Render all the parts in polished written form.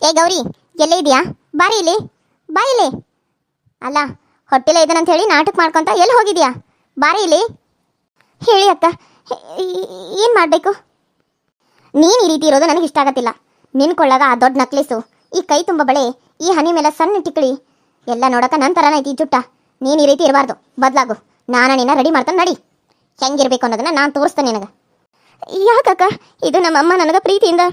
ಏ ಗೌರಿ, ಎಲ್ಲೇ ಇದೆಯಾ? ಬಾರಿ ಇಲ್ಲಿ, ಬಾ ಇಲ್ಲಿ. ಅಲ್ಲ, ಹೊಟ್ಟೆಲೇ ಇದನ್ನಂತ ಹೇಳಿ ನಾಟಕ ಮಾಡ್ಕೊಂತ ಎಲ್ಲಿ ಹೋಗಿದ್ಯಾ? ಬಾರಿ ಇಲ್ಲಿ. ಹೇಳಿ ಅಕ್ಕ, ಏನು ಮಾಡಬೇಕು? ನೀನು ಈ ರೀತಿ ಇರೋದು ನನಗೆ ಇಷ್ಟ ಆಗತ್ತಿಲ್ಲ. ನಿನ್ನ ಕೊಳ್ಳಾಗ ಆ ದೊಡ್ಡ ನಕ್ಲೇಸು, ಈ ಕೈ ತುಂಬ ಬಳೆ, ಈ ಹನಿ ಮೇಲೆ ಸಣ್ಣ ಟಿಕ್ಕಳಿ ಎಲ್ಲ ನೋಡಕ ನನ್ನ ಥರನ ಐತಿ ಈ ಜುಟ್ಟ. ನೀನು ಈ ರೀತಿ ಇರಬಾರ್ದು, ಬದಲಾಗು. ನಾನು ನಿನ್ನ ರೆಡಿ ಮಾಡ್ತಾನೆ, ನಡಿ. ಹೆಂಗಿರ್ಬೇಕು ಅನ್ನೋದನ್ನ ನಾನು ತೋರಿಸ್ತೇನೆ ನಿನಗೆ. ಯಾಕಕ್ಕ, ಇದು ನಮ್ಮಮ್ಮ ನನಗೆ ಪ್ರೀತಿಯಿಂದ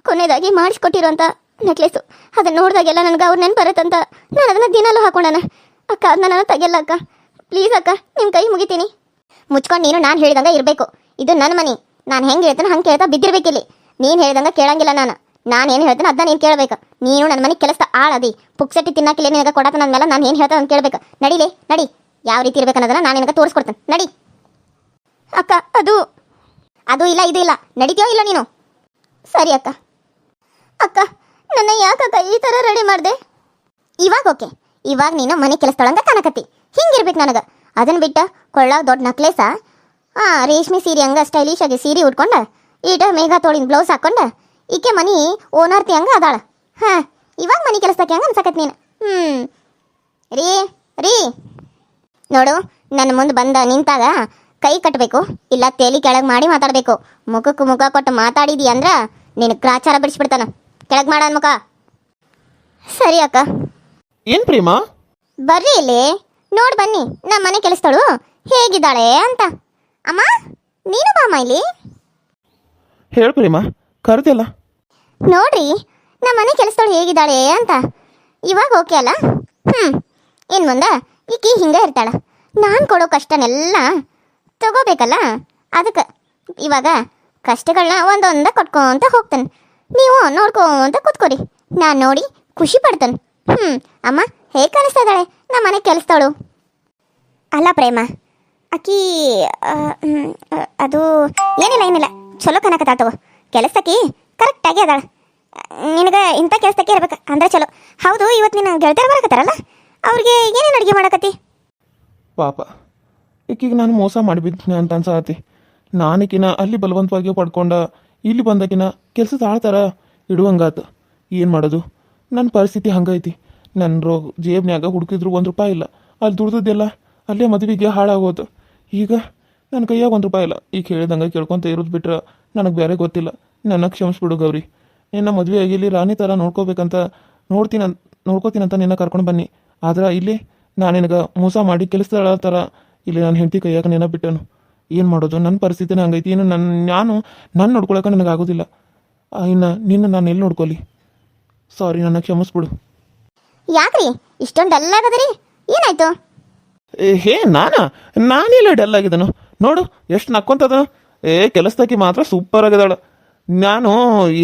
ಕೊನೆಯದಾಗಿ ಮಾಡಿಸ್ಕೊಟ್ಟಿರುವಂಥ ನೆಕ್ಲೆಸು. ಅದನ್ನು ನೋಡಿದಾಗೆಲ್ಲ ನನಗೆ ಅವ್ರು ನೆನಪು ಬರುತ್ತಂತ ನಾನು ಅದನ್ನು ದಿನಾಲೂ ಹಾಕೊಂಡಾನ. ಅಕ್ಕ, ಅದನ್ನ ನಾನು ತೆಗೆಯಲ್ಲ ಅಕ್ಕ. ಪ್ಲೀಸ್ ಅಕ್ಕ, ನಿಮ್ಮ ಕೈ ಮುಗಿತೀನಿ. ಮುಚ್ಕೊಂಡು ನೀನು ನಾನು ಹೇಳಿದಂಗೆ ಇರಬೇಕು. ಇದು ನನ್ನ ಮನೆ. ನಾನು ಹೆಂಗೆ ಹೇಳ್ತಾನೆ ಹಂಗೆ ಕೇಳ್ತಾ ಬಿದ್ದಿರ್ಬೇಕಿಲ್ಲಿ. ನೀನು ಹೇಳಿದಂಗೆ ಕೇಳಂಗಿಲ್ಲ ನಾನು ಏನು ಹೇಳ್ತಾನೆ ಅದನ್ನ ನೀನು ಕೇಳಬೇಕು. ನೀನು ನನ್ನ ಮನೆ ಕೆಲಸ ಆಳದಿ ಪುಕ್ಸಟ್ಟಿ ತಿನ್ನಕ್ಕಿಲ್ಲ. ನಿನಗೆ ಕೊಡತ್ತ ನನ್ನ ಮೇಲೆ ನಾನು ಏನು ಹೇಳ್ತಾನೆ ಅಂತ ಕೇಳಬೇಕು. ನಡಿಲೇ, ನಡಿ. ಯಾವ ರೀತಿ ಇರ್ಬೇಕು ಅನ್ನೋದನ್ನ ನಾನು ನಿನಗೆ ತೋರಿಸ್ಕೊಡ್ತೇನೆ, ನಡಿ. ಅಕ್ಕ, ಅದು ಇಲ್ಲ, ಇದು ಇಲ್ಲ. ನಡಿತೀಯೋ ಇಲ್ಲ ನೀನು? ಸರಿ ಅಕ್ಕ. ಅಕ್ಕ, ನನ್ನ ಯಾಕಕ್ಕ ಈ ಥರ ರೆಡಿ ಮಾಡಿದೆ? ಇವಾಗ ಓಕೆ. ಇವಾಗ ನೀನು ಮನೆ ಕೆಲಸದೊಳಂಗ ಕಾಣಕತ್ತಿ. ಹಿಂಗಿರ್ಬೇಕು ನನಗೆ. ಅದನ್ನು ಬಿಟ್ಟು ಕೊಳ್ಳ ದೊಡ್ಡ ನಕ್ಲೇಸ, ರೇಷ್ಮೆ ಸೀರೆ ಹಂಗ ಸ್ಟೈಲಿಶ್ ಆಗಿ ಸೀರೆ ಉಟ್ಕೊಂಡು, ಈಟ ಮೇಘ ತೋಳಿನ ಬ್ಲೌಸ್ ಹಾಕೊಂಡು ಈಕೆ ಮನಿ ಓನರ್ತಿ ಹಂಗ ಅದಾಳ. ಇವಾಗ ಮನೆ ಕೆಲಸಕ್ಕೆ ಹಂಗ ಅನ್ಸಕತ್ ನೀನು. ರೀ ರೀ ನೋಡು, ನನ್ನ ಮುಂದೆ ಬಂದ ನಿಂತಾಗ ಕೈ ಕಟ್ಟಬೇಕು, ಇಲ್ಲ ತೇಲಿ ಕೆಳಗೆ ಮಾಡಿ ಮಾತಾಡಬೇಕು. ಮುಖಕ್ಕೆ ಮುಖ ಕೊಟ್ಟು ಮಾತಾಡಿದಿ ಅಂದ್ರೆ ನೀನು ಗ್ರಾಚಾರ ಬಿಡಿಸ್ಬಿಡ್ತಾನ. ಕೆಳಗೆ ಮಾಡ ಮುಖ. ಸರಿ ಅಕ್ಕ. ಏನ್ ಪ್ರೇಮ? ಬರ್ರಿ ಇಲ್ಲಿ, ನೋಡಿ ಬನ್ನಿ ನಮ್ಮ ಮನೆ ಕೆಲಸದಳು ಹೇಗಿದ್ದಾಳೆ ಅಂತ. ಅಮ್ಮ, ನೀನು ಬಾಮ ಇಲ್ಲಿ. ಹೇಳು ಪ್ರೇಮ, ಕರೆದಿಲ್ಲ. ನೋಡ್ರಿ ನಮ್ಮ ಮನೆ ಕೆಲಸದಳು ಹೇಗಿದ್ದಾಳೆ ಅಂತ. ಇವಾಗ ಓಕೆ ಅಲ್ಲ? ಇನ್ನು ಮುಂದೆ ಈಕಿ ಹಿಂಗೆ ಇರ್ತಾಳ. ನಾನು ಕೊಡೋ ಕಷ್ಟನೆಲ್ಲ ತಗೋಬೇಕಲ್ಲ, ಅದಕ್ಕೆ ಇವಾಗ ಕಷ್ಟಗಳನ್ನ ಒಂದೊಂದ ಕೊಟ್ಕೊಂತ ಹೋಗ್ತಾನೆ. ನೀವು ನೋಡ್ಕೊಂತ ಕೂತ್ಕೊರಿ, ನಾನು ನೋಡಿ ಖುಷಿ ಪಡ್ತಾನೆ. ಅಮ್ಮ, ಹೇಗೆ ಕಾಣಿಸ್ತಾ ಇದ್ದಾಳೆ ನಮ್ಮ ಮನೆ ಕೆಲಸದವಳು? ಅಲ್ಲ ಪ್ರೇಮ, ಆಕಿ ಅದು ಏನಿಲ್ಲ ಚಲೋ ಕನಕತ್ತಾತವ. ಕೆಲಸಕ್ಕೆ ಕರೆಕ್ಟಾಗಿ ಅದಾಳ. ನಿನಗೆ ಇಂಥ ಕೆಲಸಕ್ಕೆ ಇರ್ಬೇಕು ಅಂದ್ರೆ ಚಲೋ. ಹೌದು, ಇವತ್ತು ನಿನ್ನ ಗೆಳತಿಯರು ಬರಕತ್ತಾರಲ್ಲ, ಅವ್ರಿಗೆ ಏನೇನು ಅಡುಗೆ ಮಾಡಕತ್ತಿ? ಪಾಪ, ಈಕಿಗೆ ನಾನು ಮೋಸ ಮಾಡಿಬಿದ್ನೆ ಅಂತ ಅನ್ಸತಿ. ನಾನಿಕಿನ ಅಲ್ಲಿ ಬಲವಂತವಾಗಿ ಪಡ್ಕೊಂಡ ಇಲ್ಲಿ ಬಂದಕಿನ ಕೆಲಸದ ಆಳ್ತಾರ ಇಡುವಂಗಾತು. ಏನು ಮಾಡೋದು? ನನ್ನ ಪರಿಸ್ಥಿತಿ ಹಂಗೈತಿ. ನನ್ನ ಜೇಬ್ನ್ಯಾಗ ಹುಡುಕಿದ್ರು ₹1 ಇಲ್ಲ. ಅಲ್ಲಿ ದುಡ್ದದ್ದೆಲ್ಲ ಅಲ್ಲೇ ಮದುವೆಗೆ ಹಾಳಾಗೋದು. ಈಗ ನನ್ನ ಕೈಯಾಗ ₹1 ಇಲ್ಲ. ಈಗ ಹೇಳಿದಂಗೆ ಕೇಳ್ಕೊತ ಇರೋದು ಬಿಟ್ರೆ ನನಗೆ ಬೇರೆ ಗೊತ್ತಿಲ್ಲ. ನನ್ನ ಕ್ಷಮಿಸ್ಬಿಡು ಗೌರಿ. ನಿನ್ನ ಮದುವೆ ಆಗಿಲ್ಲಿ ರಾಣಿ ಥರ ನೋಡ್ಕೋತೀನಂತ ನಿನ್ನ ಕರ್ಕೊಂಡು ಬನ್ನಿ. ಆದ್ರೆ ಇಲ್ಲಿ ನಾನು ನಿನಗೆ ಮೋಸ ಮಾಡಿ ಕೆಲಸದ ಥರ ಇಲ್ಲಿ ನಾನು ಹೆಂಡತಿ ಕೈಯಾಗ ನಿನ್ನ ಬಿಟ್ಟನು. ಏನು ಮಾಡೋದು? ನನ್ನ ಪರಿಸ್ಥಿತಿನ ಹಂಗೈತಿ. ಇನ್ನು ನಾನು ನೋಡ್ಕೊಳಕ್ಕೆ ನನಗಾಗೋದಿಲ್ಲ. ಇನ್ನು ನಿನ್ನ ನಾನು ಎಲ್ಲಿ ನೋಡ್ಕೊಲಿ? ಸಾರಿ, ನನ್ನ ಕ್ಷಮಿಸ್ಬಿಡು. ಯಾಕ್ರಿ ಇಷ್ಟೊಂದು ಡಲ್ ಆಗದ್ರಿ? ಏನಾಯ್ತು? ನಾನೆಲ್ಲ ಡಲ್ ಆಗಿದ್ದನು? ನೋಡು ಎಷ್ಟು ನಕ್ಕೊಂತದ. ಕೆಲಸದಾಕಿ ಮಾತ್ರ ಸೂಪರ್ ಆಗಿದ್ದಾಳ. ನಾನು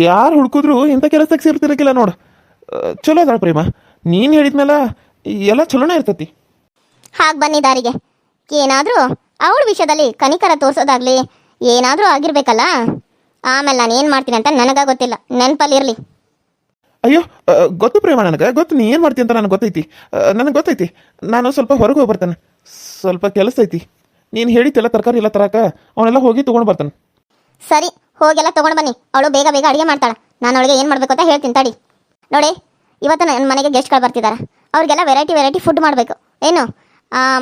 ಯಾರು ಹುಡ್ಕಿದ್ರು ಇಂಥ ಕೆಲಸಕ್ಕೆ ಸೇರ್ತಿರಕ್ಕಿಲ್ಲ ನೋಡು. ಚಲೋ ಅದಾಳ ಪ್ರೇಮ. ನೀನು ಹೇಳಿದ್ಮೇಲೆ ಎಲ್ಲ ಚಲೋನೇ ಇರ್ತತಿ. ಹಾಗೆ ಬನ್ನಿ ದಾರಿಗೆ. ಏನಾದರೂ ಅವಳ ವಿಷಯದಲ್ಲಿ ಕನಿಕರ ತೋರಿಸೋದಾಗ್ಲಿ ಏನಾದರೂ ಆಗಿರ್ಬೇಕಲ್ಲ. ಆಮೇಲೆ ನಾನು ಏನು ಮಾಡ್ತೀನಿ ಅಂತ ನನಗೆ ಗೊತ್ತಿಲ್ಲ, ನೆನಪಲ್ಲಿರಲಿ. ಅಯ್ಯೋ, ಗೊತ್ತು ಪ್ರೇಮ, ನನಗೆ ಗೊತ್ತು ನೀ ಏನು ಮಾಡ್ತೀನಿ ಅಂತ ನನಗೆ ಗೊತ್ತೈತಿ. ನಾನು ಸ್ವಲ್ಪ ಹೊರಗೆ ಹೋಗಿ ಬರ್ತೇನೆ. ಸ್ವಲ್ಪ ಕೆಲಸ ಐತಿ. ನೀನು ಹೇಳಿದ್ದೆಲ್ಲ ತರಕಾರಿ ಎಲ್ಲ ತರಕ ಅವನೆಲ್ಲ ಹೋಗಿ ತೊಗೊಂಡು ಬರ್ತಾನೆ. ಸರಿ, ಹೋಗೆಲ್ಲ ತೊಗೊಂಡು ಬನ್ನಿ. ಅವಳು ಬೇಗ ಅಡುಗೆ ಮಾಡ್ತಾಳೆ. ನಾನು ಅವಳಿಗೆ ಏನು ಮಾಡಬೇಕು ಅಂತ ಹೇಳ್ತೀನಿ ತಡಿ. ನೋಡಿ, ಇವತ್ತು ನನ್ನ ಮನೆಗೆ ಗೆಸ್ಟ್ಗಳು ಬರ್ತಿದ್ದಾರೆ. ಅವ್ರಿಗೆಲ್ಲ ವೆರೈಟಿ ಫುಡ್ ಮಾಡಬೇಕು. ಏನು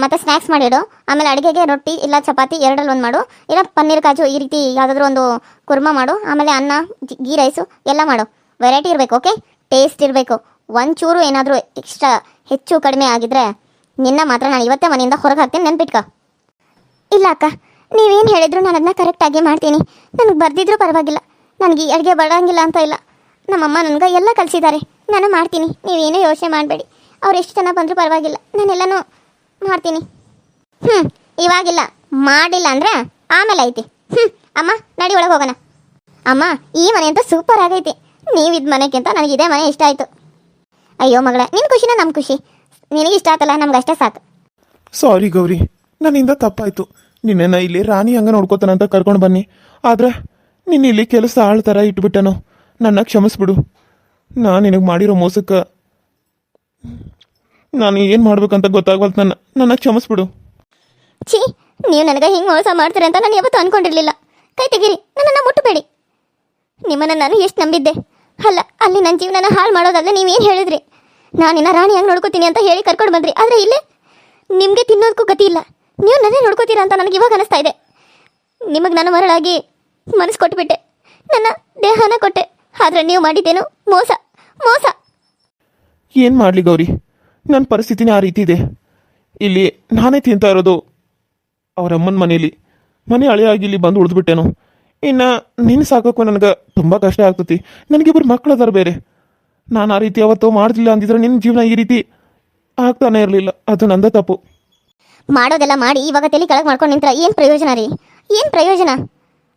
ಮತ್ತು ಸ್ನ್ಯಾಕ್ಸ್ ಮಾಡಿಡು. ಆಮೇಲೆ ಅಡುಗೆಗೆ ರೊಟ್ಟಿ ಇಲ್ಲ ಚಪಾತಿ ಎರಡರಲ್ಲಿ ಒಂದು ಮಾಡು. ಇಲ್ಲ ಪನ್ನೀರ್ ಕಾಜು ಈ ರೀತಿ ಯಾವುದಾದ್ರೂ ಒಂದು ಕುರ್ಮಾ ಮಾಡು. ಆಮೇಲೆ ಅನ್ನ, ಗೀ ರೈಸು ಎಲ್ಲ ಮಾಡು. ವೆರೈಟಿ ಇರಬೇಕು, ಓಕೆ? ಟೇಸ್ಟ್ ಇರಬೇಕು. ಒಂಚೂರು ಏನಾದರೂ ಎಕ್ಸ್ಟ್ರಾ ಹೆಚ್ಚು ಕಡಿಮೆ ಆಗಿದ್ರೆ ನಿನ್ನ ಮಾತ್ರ ನಾನು ಇವತ್ತೇ ಮನೆಯಿಂದ ಹೊರಗೆ ಹಾಕ್ತೀನಿ, ನೆನ್ಪಿಟ್ಕೊ. ಇಲ್ಲ ಅಕ್ಕ, ನೀವೇನು ಹೇಳಿದ್ರು ನಾನು ಅದನ್ನ ಕರೆಕ್ಟಾಗಿ ಮಾಡ್ತೀನಿ. ನನಗೆ ಬರ್ದಿದ್ರೂ ಪರವಾಗಿಲ್ಲ. ನನಗೆ ಈ ಅಡುಗೆ ಬರೋಂಗಿಲ್ಲ ಅಂತ ಇಲ್ಲ. ನಮ್ಮಮ್ಮ ನನಗೆ ಎಲ್ಲ ಕಲಿಸಿದ್ದಾರೆ. ನಾನು ಮಾಡ್ತೀನಿ, ನೀವೇನೂ ಯೋಚನೆ ಮಾಡಬೇಡಿ. ಅವ್ರು ಎಷ್ಟು ಜನ ಬಂದರೂ ಪರವಾಗಿಲ್ಲ, ನಾನೆಲ್ಲನೂ ಮಾಡ್ತೀನಿ. ಇವಾಗಿಲ್ಲ, ಮಾಡಿಲ್ಲ ಅಂದ್ರೆ ಆಮೇಲೆ ಐತಿ. ಅಮ್ಮ, ನಡಿ ಒಳಗೆ ಹೋಗೋಣ. ಅಮ್ಮ, ಈ ಮನೆ ಅಂತ ಸೂಪರ್ ಆಗೈತಿ. ನೀವಿದ್ದ ಮನೆಗಿಂತ ನನಗೆ ಇದೇ ಮನೆ ಇಷ್ಟ ಆಯಿತು. ಅಯ್ಯೋ ಮಗಳ, ನಿನ್ನ ಖುಷಿನ ನಮ್ಮ ಖುಷಿ. ನಿನಗೆ ಇಷ್ಟ ಆಯ್ತಲ್ಲ, ನಮ್ಗೆ ಅಷ್ಟೇ ಸಾಕು. ಸಾರಿ ಗೌರಿ, ನನ್ನಿಂದ ತಪ್ಪಾಯಿತು. ನಿನ್ನೆನ್ನ ಇಲ್ಲಿ ರಾಣಿ ಹಂಗೆ ನೋಡ್ಕೋತಾನಂತ ಕರ್ಕೊಂಡು ಬನ್ನಿ. ಆದ್ರೆ ನಿನ್ನ ಇಲ್ಲಿ ಕೆಲಸ ಆಳ್ತಾರ ಇಟ್ಬಿಟ್ಟನು. ನನ್ನ ಕ್ಷಮಿಸ್ಬಿಡು. ನಾನು ನಿನಗೆ ಮಾಡಿರೋ ಮೋಸಕ್ಕೆ ನಾನು ಏನು ಮಾಡ್ಬೇಕಂತ ಗೊತ್ತಾಗವಲ್ತು. ನನ್ನ ಕ್ಷಮಿಸ್ಬಿಡು. ಛೀ, ನೀವು ನನಗೆ ಹಿಂಗೆ ಮೋಸ ಮಾಡ್ತೀರಿ ಅಂತ ನಾನು ಯಾವತ್ತೂ ಅಂದ್ಕೊಂಡಿರಲಿಲ್ಲ. ಕೈ ತೆಗೀರಿ, ನನ್ನನ್ನು ಮುಟ್ಟಬೇಡಿ. ನಿಮ್ಮನ್ನು ನಾನು ಎಷ್ಟು ನಂಬಿದ್ದೆ. ಅಲ್ಲ ಅಲ್ಲಿ ನನ್ನ ಜೀವನನ ಹಾಳು ಮಾಡೋದಲ್ಲ ನೀವೇನು ಹೇಳಿದ್ರಿ. ನಾನಿನ್ನ ರಾಣಿಯಾಗಿ ನೋಡ್ಕೋತೀನಿ ಅಂತ ಹೇಳಿ ಕರ್ಕೊಂಡು ಬಂದ್ರಿ. ಆದರೆ ಇಲ್ಲೇ ನಿಮಗೆ ತಿನ್ನೋದಕ್ಕೂ ಗತಿ ಇಲ್ಲ. ನೀವು ನನ್ನೇ ನೋಡ್ಕೋತೀರಾ ಅಂತ ನನಗೆ ಇವಾಗ ಅನಿಸ್ತಾ ಇದೆ. ನಿಮಗೆ ನಾನು ಮರಳಾಗಿ ಮನಸ್ಸು ಕೊಟ್ಬಿಟ್ಟೆ, ನನ್ನ ದೇಹನ ಕೊಟ್ಟೆ. ಆದರೆ ನೀವು ಮಾಡಿದ್ದೇನು ಮೋಸ, ಮೋಸ. ಏನು ಮಾಡಲಿ ಗೌರಿ, ನನ್ನ ಪರಿಸ್ಥಿತಿನೇ ಆ ರೀತಿ ಇದೆ. ಇಲ್ಲಿ ನಾನೇ ತಿಂತಾ ಇರೋದು ಅವ್ರ ಅಮ್ಮನ ಮನೇಲಿ, ಮನೆ ಹಳೆಯಾಗಿ ಇಲ್ಲಿ ಬಂದು ಉಳಿದ್ಬಿಟ್ಟೇನು. ಇನ್ನು ನಿನ್ನ ಸಾಕೋಕ್ಕೂ ನನಗೆ ತುಂಬ ಕಷ್ಟ ಆಗ್ತತಿ. ನನಗಿಬ್ಬರು ಮಕ್ಕಳು ಅದಾರ ಬೇರೆ. ನಾನು ಆ ರೀತಿ ಯಾವತ್ತೂ ಮಾಡ್ತಿಲ್ಲ ಅಂದಿದ್ರೆ ನಿನ್ನ ಜೀವನ ಈ ರೀತಿ ಆಗ್ತಾನೆ ಇರಲಿಲ್ಲ. ಅದು ನಂದ ತಪ್ಪು. ಮಾಡೋದೆಲ್ಲ ಮಾಡಿ ಇವಾಗ ತಲೆ ಕೆಳಗೆ ಮಾಡ್ಕೊಂಡು ನಿಂತ್ರ ಏನು ಪ್ರಯೋಜನ ರೀ? ಏನು ಪ್ರಯೋಜನ?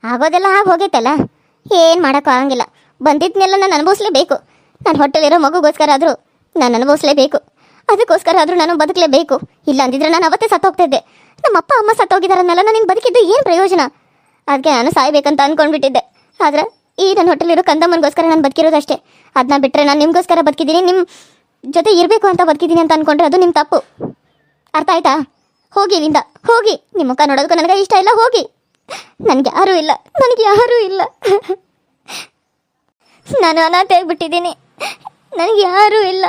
ಆಗೋದೆಲ್ಲ ಆಗಿ ಹೋಗೈತಲ್ಲ, ಏನು ಮಾಡೋಕ್ಕಾಗಂಗಿಲ್ಲ. ಬಂದಿದ್ದನ್ನೆಲ್ಲ ನಾನು ಅನುಭವಿಸ್ಲೇಬೇಕು. ನನ್ನ ಹೊಟ್ಟೆಲಿರೋ ಮಗುಗೋಸ್ಕರ ಆದರೂ ನಾನು ಅನುಭವಿಸ್ಲೇಬೇಕು. ಅದಕ್ಕೋಸ್ಕರ ಆದರೂ ನಾನು ಬದುಕಲೇಬೇಕು. ಇಲ್ಲ ಅಂದಿದ್ರೆ ನಾನು ಅವತ್ತೇ ಸತ್ತೋಗ್ತಿದ್ದೆ. ನಮ್ಮ ಅಪ್ಪ ಅಮ್ಮ ಸತ್ತೋಗಿದಾರನ್ನೆಲ್ಲ ನಾನು ಬದುಕಿದ್ದು ಏನು ಪ್ರಯೋಜನ? ಅದಕ್ಕೆ ನಾನು ಸಾಯ್ಬೇಕಂತ ಅಂದ್ಕೊಂಡ್ಬಿಟ್ಟಿದ್ದೆ. ಆದರೆ ಈ ನನ್ನ ಹೊಟ್ಟೆಲಿರೋ ಕಂದಮ್ಮನಿಗೋಸ್ಕರ ನಾನು ಬದುಕಿರೋದಷ್ಟೇ. ಅದನ್ನ ಬಿಟ್ಟರೆ ನಾನು ನಿಮಗೋಸ್ಕರ ಬದುಕಿದ್ದೀನಿ, ನಿಮ್ಮ ಜೊತೆ ಇರಬೇಕು ಅಂತ ಬದುಕಿದ್ದೀನಿ ಅಂತ ಅಂದ್ಕೊಂಡ್ರೆ ಅದು ನಿಮ್ಮ ತಪ್ಪು. ಅರ್ಥ ಆಯ್ತಾ? ಹೋಗಿ ಇಲ್ಲಿಂದ, ಹೋಗಿ. ನಿಮ್ಮ ಮುಖ ನೋಡೋದಕ್ಕೂ ನನಗೆ ಇಷ್ಟ ಇಲ್ಲ. ಹೋಗಿ. ನನಗೆ ಯಾರೂ ಇಲ್ಲ, ನನಗೆ ಯಾರೂ ಇಲ್ಲ. ನಾನು ಅನಾಥೆ ಆಗಿಬಿಟ್ಟಿದ್ದೀನಿ. ನನಗೆ ಯಾರೂ ಇಲ್ಲ.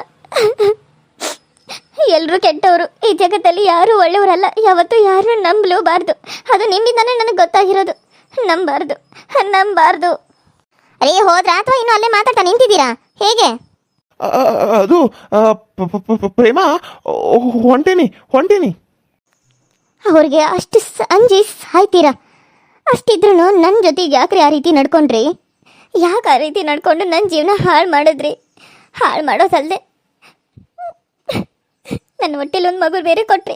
ಎಲ್ಲರೂ ಕೆಟ್ಟವರು. ಈ ಜಗತ್ತಲ್ಲಿ ಯಾರೂ ಒಳ್ಳೆಯವರಲ್ಲ. ಯಾವತ್ತೂ ಯಾರೂ ನಂಬಲೂಬಾರ್ದು. ಅದು ನಿಮ್ಮಿಂದಾನೇ ನನಗೆ ಗೊತ್ತಾಗಿರೋದು. ನಂಬಾರ್ದು, ನಂಬಾರ್ದು. ಅರೇ ಹೋದ್ರಾ ಅಥವಾ ಇನ್ನೂ ಅಲ್ಲೇ ಮಾತಾಡ್ತಾ ನಿಂತಿದ್ದೀರಾ? ಹೇಗೆ? ಅದು ಪ್ರೇಮ, ಹೊಂಟೇನಿ. ಅವ್ರಿಗೆ ಅಷ್ಟು ಅಂಜಿ ಸಾಯ್ತೀರಾ? ಅಷ್ಟಿದ್ರೂ ನನ್ನ ಜೊತೆಗೆ ಯಾಕ್ರಿ ಆ ರೀತಿ ನಡ್ಕೊಂಡ್ರಿ? ಯಾಕೆ ಆ ರೀತಿ ನಡ್ಕೊಂಡು ನನ್ನ ಜೀವನ ಹಾಳು ಮಾಡಿದ್ರಿ? ಹಾಳು ಮಾಡೋದಲ್ಲದೆ ನನ್ನ ಹೊಟ್ಟೆಲಿ ಒಂದು ಮಗು ಬೇರೆ ಕೊಟ್ರಿ.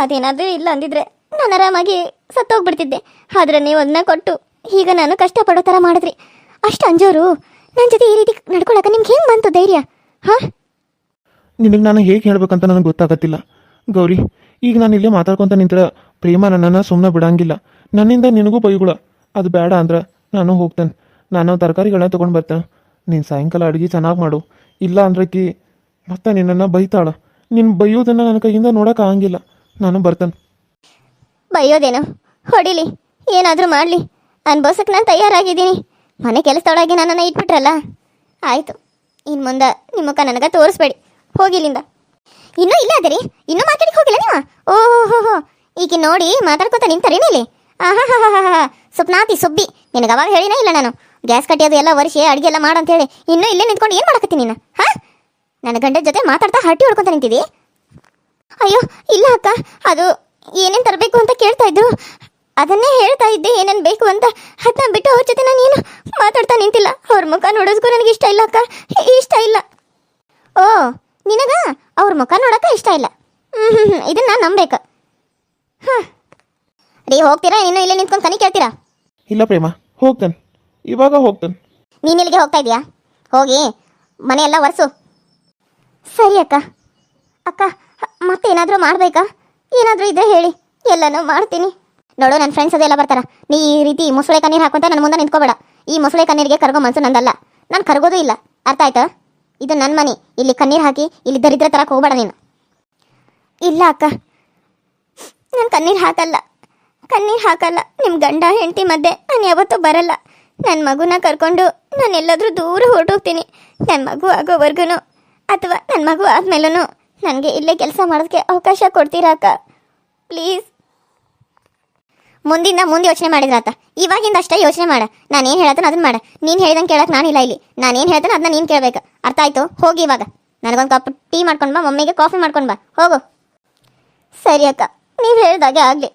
ಅದೇನಾದರೂ ಇಲ್ಲ ಅಂದಿದ್ರೆ ನಾನು ಆರಾಮಾಗಿ ಸತ್ತೋಗ್ಬಿಡ್ತಿದ್ದೆ. ಆದರೆ ನೀವು ಅದನ್ನ ಕೊಟ್ಟು ಈಗ ನಾನು ಕಷ್ಟಪಡೋ ಥರ ಮಾಡಿದ್ರಿ. ಅಷ್ಟು ಅಂಜೋರು ನನ್ನ ಜೊತೆ ಈ ರೀತಿ ನಡ್ಕೊಳಕ್ಕೆ ನಿಮ್ಗೆ ಹೆಂಗೆ ಬಂತು ಧೈರ್ಯ? ಹಾಂ, ನಿನಗೆ ನಾನು ಹೇಗೆ ಹೇಳ್ಬೇಕಂತ ನನಗೆ ಗೊತ್ತಾಗತ್ತಿಲ್ಲ ಗೌರಿ. ಈಗ ನಾನು ಇಲ್ಲೇ ಮಾತಾಡ್ಕೊತ ನಿಂತರ ಪ್ರೇಮ ನನ್ನನ್ನು ಸುಮ್ಮನೆ ಬಿಡಂಗಿಲ್ಲ. ನನ್ನಿಂದ ನಿನಗೂ ಬೈಗುಳ. ಅದು ಬೇಡ ಅಂದ್ರೆ ನಾನು ಹೋಗ್ತೇನೆ. ನಾನು ತರಕಾರಿಗಳನ್ನ ತೊಗೊಂಡು ಬರ್ತೇನೆ. ನೀನು ಸಾಯಂಕಾಲ ಅಡುಗೆ ಚೆನ್ನಾಗಿ ಮಾಡು. ಇಲ್ಲ ಅಂದ್ರಕ್ಕಿ ಮತ್ತೆ ನಿನ್ನನ್ನು ಬೈತಾಳ. ನೀನು ಬೈಯೋದನ್ನು ನನ್ನ ಕೈಯಿಂದ ನೋಡೋಕ್ಕಾಗಂಗಿಲ್ಲ. ನಾನು ಬರ್ತೇನೆ. ಬೈಯೋದೇನು? ಹೊಡಿಲಿ, ಏನಾದರೂ ಮಾಡಲಿ. ಅನ್ಭವ್ಸಕ್ಕೆ ನಾನು ತಯಾರಾಗಿದ್ದೀನಿ. ಮನೆ ಕೆಲಸದೊಳಗೆ ನನ್ನನ್ನು ಇಟ್ಬಿಟ್ರಲ್ಲ, ಆಯಿತು. ಇನ್ನು ಮುಂದೆ ನಿಮ್ಮ ಮುಖ ನನಗೆ ತೋರಿಸ್ಬೇಡಿ. ಹೋಗಿಲ್ಲಿಂದ. ಇನ್ನೂ ಇಲ್ಲ ಅದೇ ರೀ, ಇನ್ನೂ ಮಾರ್ಕೆಟಿಗೆ ಹೋಗಿಲ್ಲ ನೀವು? ಓಹೋ, ಈಗ ನೋಡಿ ಮಾತಾಡ್ಕೊತ ನಿಂತಾರೇನು ಇಲ್ಲಿ? ಆಹಾ ಹಾ ಹಾ ಹಾ, ಸುಪ್ನಾತಿ ಸುಬ್ಬಿ. ನಿನಗೆ ಅವಾಗ ಹೇಳಿನೇ ಇಲ್ಲ ನಾನು ಗ್ಯಾಸ್ ಕಟ್ಟಿಯೋದು ಎಲ್ಲ ಒರೆಸಿ ಅಡುಗೆ ಎಲ್ಲ ಮಾಡಂತೇಳಿ. ಇನ್ನೂ ಇಲ್ಲೇ ನಿಂತ್ಕೊಂಡು ಏನು ಮಾಡಕತ್ತೀನಿ ನೀನು? ಹಾಂ, ನನ್ನ ಗಂಡನ ಜೊತೆ ಮಾತಾಡ್ತಾ ಹಟ್ಟಿ ಹೊಡ್ಕೊತ ನಿಂತಿದ್ದಿ? ಅಯ್ಯೋ ಇಲ್ಲ ಅಕ್ಕ, ಅದು ಏನೇನು ತರಬೇಕು ಅಂತ ಕೇಳ್ತಾ ಇದ್ರು. ಅದನ್ನೇ ಹೇಳ್ತಾ ಇದ್ದೆ, ಏನೇನು ಬೇಕು ಅಂತ. ಅದನ್ನ ಬಿಟ್ಟು ಅವ್ರ ಜೊತೆ ನಾನು ಏನು ಮಾತಾಡ್ತಾ ನಿಂತಿಲ್ಲ. ಅವ್ರ ಮುಖ ನೋಡೋದಕ್ಕೂ ನನಗೆ ಇಷ್ಟ ಇಲ್ಲ ಅಕ್ಕ, ಇಷ್ಟ ಇಲ್ಲ. ಓ, ನಿನಗ ಅವ್ರ ಮುಖ ನೋಡೋಕೆ ಇಷ್ಟ ಇಲ್ಲ? ಇದನ್ನ ನಾನು ನಂಬೇಕು. ಹಾಂ ರೀ, ಹೋಗ್ತೀರಾ? ಇನ್ನೂ ಇಲ್ಲೇ ನಿಂತ್ಕೊಂಡು ಕನಿ ಕೇಳ್ತೀರಾ? ಇಲ್ಲ ಪ್ರೇಮ, ಹೋಗ್ತೇನೆ, ಇವಾಗ ಹೋಗ್ತೇನೆ. ನೀನು ಇಲ್ಲಿಗೆ ಹೋಗ್ತಾ ಇದೀಯಾ? ಹೋಗಿ ಮನೆಯೆಲ್ಲ ಒರೆಸು. ಸರಿ ಅಕ್ಕ. ಅಕ್ಕ, ಮತ್ತೇನಾದರೂ ಮಾಡಬೇಕಾ? ಏನಾದರೂ ಇದ್ರೆ ಹೇಳಿ, ಎಲ್ಲನೂ ಮಾಡ್ತೀನಿ. ನೋಡು, ನನ್ನ ಫ್ರೆಂಡ್ಸ್ ಅದೆಲ್ಲ ಬರ್ತಾರ. ನೀ ಈ ರೀತಿ ಮೊಸಳೆ ಕಣ್ಣೀರು ಹಾಕೊಂತ ನನ್ನ ಮುಂದೆ ನಿಂತ್ಕೋಬೇಡ. ಈ ಮೊಸಳೆ ಕಣ್ಣೀರಿಗೆ ಕರಗೋ ಮನಸ್ಸು ನಂದಲ್ಲ. ನಾನು ಕರಗೋದು ಇಲ್ಲ. ಅರ್ಥ ಆಯ್ತಾ? ಇದು ನನ್ನ ಮನೆ. ಇಲ್ಲಿ ಕಣ್ಣೀರು ಹಾಕಿ ಇಲ್ಲಿ ದರಿದ್ರ ತರಕ್ಕೆ ಹೋಗಬೇಡ ನೀನು. ಇಲ್ಲ ಅಕ್ಕ, ನಾನು ಕಣ್ಣೀರು ಹಾಕಲ್ಲ. ನಿಮ್ಮ ಗಂಡ ಹೆಂಡತಿ ಮಧ್ಯೆ ನಾನು ಯಾವತ್ತೂ ಬರಲ್ಲ. ನನ್ನ ಮಗುನ ಕರ್ಕೊಂಡು ನಾನು ಎಲ್ಲಾದರೂ ದೂರ ಹೊರಟೋಗ್ತೀನಿ. ನನ್ನ ಮಗು ಆಗೋವರೆಗೂ ಅಥವಾ ನನ್ನ ಮಗು ಆದಮೇಲೂ ನನಗೆ ಇಲ್ಲೇ ಕೆಲಸ ಮಾಡೋದಕ್ಕೆ ಅವಕಾಶ ಕೊಡ್ತೀರಾ ಅಕ್ಕ? ಪ್ಲೀಸ್. ಮುಂದೆ ಯೋಚನೆ ಮಾಡಿದ್ರಾತ. ಇವಾಗಿಂದ ಅಷ್ಟೇ ಯೋಚನೆ ಮಾಡ. ನಾನೇನು ಹೇಳ್ತಾನೆ ಅದನ್ನ ಮಾಡ. ನೀನು ಹೇಳ್ದಂಗೆ ಕೇಳಕ್ಕೆ ನಾನಿಲ್ಲ ಇಲ್ಲಿ. ನಾನೇನು ಹೇಳ್ತಾನೆ ಅದನ್ನ ನೀನು ಕೇಳಬೇಕು. ಅರ್ಥ ಆಯಿತು? ಹೋಗಿ ಇವಾಗ. ನನಗೊಂದು ಕಪ್ ಟೀ ಮಾಡ್ಕೊಂಡು ಬಾ, ಮಮ್ಮಿಗೆ ಕಾಫಿ ಮಾಡ್ಕೊಂಡು ಬಾ. ಹೋಗು. ಸರಿ ಅಕ್ಕ, ನೀವು ಹೇಳ್ದಾಗೆ ಆಗಲಿ.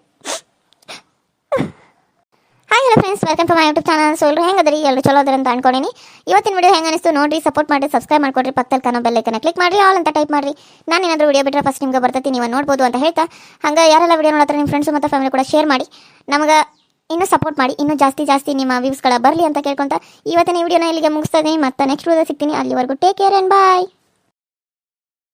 Hi hello friends, welcome to my YouTube channel. So ಎಲ್ಲರೂ ಹೆಂಗದ್ರಿ? ಎಲ್ಲರೂ ಚಲೋ ಅದ್ರ ಅಂತ ಅನ್ಕೊಂಡಿನಿ. ಇವತ್ತಿನ ವಿಡಿಯೋ ಹೆಂಗೆ ಅನಿಸ್ತು ನೋಡಿರಿ, ಸಪೋರ್ಟ್ ಮಾಡಿ, ಸಬ್ಸ್ಕ್ರೈಬ್ ಮಾಡ್ಕೊಡ್ರಿ, ಪಕ್ಕದಲ್ಲಿ ಕಾಣೋ ಬೆಲ್ ಐಕನ್ನ ಕ್ಲಿಕ್ ಮಾಡಿರಿ, ಆಲ್ ಅಂತ ಟೈಪ್ ಮಾಡಿರಿ. ನಾನು ಏನಾದರೂ ವಿಡಿಯೋ ಬಿಟ್ಟರೆ ಫಸ್ಟ್ ನಿಮ್ಗೆ ಬರ್ತೈತಿ, ನೀವು ನೋಡ್ಬೋದು ಅಂತ ಹೇಳ್ತಾ, ಹಂಗೆ ಯಾರೆಲ್ಲ ವಿಡಿಯೋ ನೋಡ್ತಾರೆ ನಿಮ್ಮ ಫ್ರೆಂಡ್ಸು ಮತ್ತು ಫ್ಯಾಮಿಲಿ ಕೂಡ ಶೇರ್ ಮಾಡಿ. ನಮಗೆ ಇನ್ನೂ ಸಪೋರ್ಟ್ ಮಾಡಿ, ಇನ್ನೂ ಜಾಸ್ತಿ ನಿಮ್ಮ ವ್ಯೂಸ್ಗಳ ಬರಲಿ ಅಂತ ಕೇಳ್ಕೊತ ಇವತ್ತಿನ ವಿಡಿಯೋನ ಇಲ್ಲಿಗೆ ಮುಗಿಸ್ತಾ ಇದ್ದೀನಿ. ಮತ್ತೆ ನೆಕ್ಸ್ಟ್ ವಿಡಿಯೋ ಸಿಗ್ತೀನಿ. ಅಲ್ಲಿವರೆಗೂ ಟೇಕ್ ಕೇರ್ ಆ್ಯಂಡ್ ಬಾಯ್.